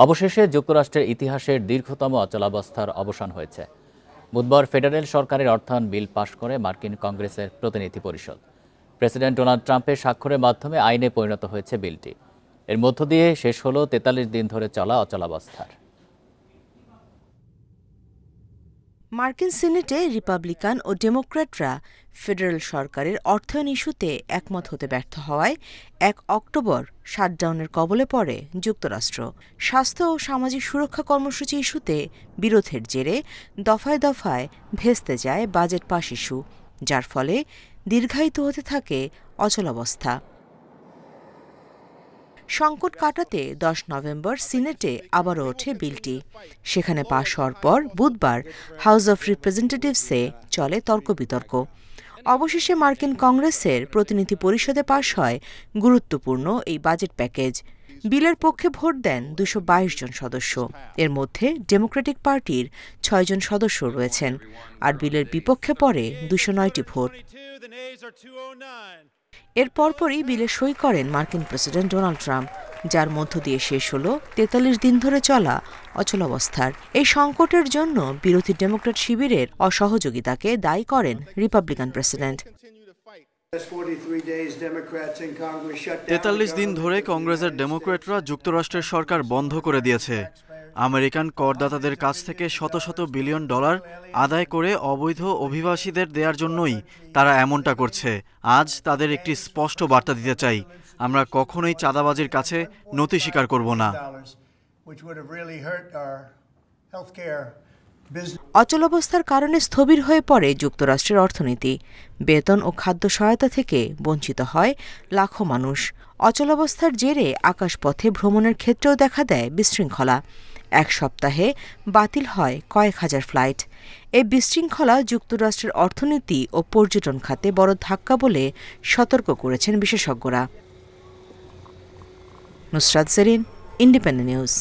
অবশেষে যুক্তরাষ্ট্রের ইতিহাসের দীর্ঘতম অচলাবস্থার অবসান হয়েছে। বুধবার ফেডারেল সরকারের অর্থায়ন বিল পাশ করে মার্কিন কংগ্রেসের প্রতিনিধি পরিষদ। প্রেসিডেন্ট ডোনাল্ড ট্রাম্পের স্বাক্ষরের মাধ্যমে আইনে পরিণত হয়েছে বিলটি। এর মধ্য দিয়ে শেষ হলো ৪৩ দিন ধরে চলা অচলাবস্থার। মার্কিন সিনেটে রিপাবলিকান ও ডেমোক্র্যাটরা ফেডারেল সরকারের অর্থায়ন ইস্যুতে একমত হতে ব্যর্থ হওয়ায় ১ অক্টোবর শাটডাউনের কবলে পড়ে যুক্তরাষ্ট্র। স্বাস্থ্য ও সামাজিক সুরক্ষা কর্মসূচি ইস্যুতে বিরোধের জেরে দফায় দফায় ভেস্তে যায় বাজেট পাস ইস্যু, যার ফলে দীর্ঘায়িত হতে থাকে অচলাবস্থা। সংকট কাটাতে ১০ নভেম্বর সিনেটে আবারও ওঠে বিলটি। সেখানে পাশ হওয়ার পর বুধবার হাউস অব রিপ্রেজেন্টেটিভসে চলে তর্ক বিতর্ক। অবশেষে মার্কিন কংগ্রেসের প্রতিনিধি পরিষদে পাশ হয় গুরুত্বপূর্ণ এই বাজেট প্যাকেজ। বিলের পক্ষে ভোট দেন ২২২ জন সদস্য। এর মধ্যে ডেমোক্রেটিক পার্টির ৬ জন সদস্য রয়েছেন, আর বিলের বিপক্ষে পড়ে ২০৯টি ভোট। এর পরপরই বিলে সই করেন মার্কিন প্রেসিডেন্ট ডোনাল্ড ট্রাম্প, যার মধ্য দিয়ে শেষ হল ৪৩ দিন ধরে চলা অচলাবস্থার। এই সংকটের জন্য বিরোধী ডেমোক্র্যাট শিবিরের অসহযোগিতাকে দায়ী করেন রিপাবলিকান প্রেসিডেন্ট। ৪৩ দিন ধরে কংগ্রেসের ডেমোক্র্যাটরা যুক্তরাষ্ট্রের সরকার বন্ধ করে দিয়েছে। আমেরিকান করদাতাদের কাছ থেকে শত শত বিলিয়ন ডলার আদায় করে অবৈধ অভিবাসীদের দেওয়ার জন্যই তারা এমনটা করছে। আজ তাদের একটি স্পষ্ট বার্তা দিতে চাই, আমরা কখনোই চাঁদাবাজির কাছে নতি স্বীকার করব না। অচলাবস্থার কারণে স্থবির হয়ে পড়ে যুক্তরাষ্ট্রের অর্থনীতি। বেতন ও খাদ্য সহায়তা থেকে বঞ্চিত হয় লাখো মানুষ। অচলাবস্থার জেরে আকাশপথে ভ্রমণের ক্ষেত্রেও দেখা দেয় বিশৃঙ্খলা। এক সপ্তাহে বাতিল হয় কয়েক হাজার ফ্লাইট। এই বিশৃঙ্খলা যুক্তরাষ্ট্রের অর্থনীতি ও পর্যটন খাতে বড় ধাক্কা বলে সতর্ক করেছেন বিশেষজ্ঞরা। Nusrat Jerin, independent news.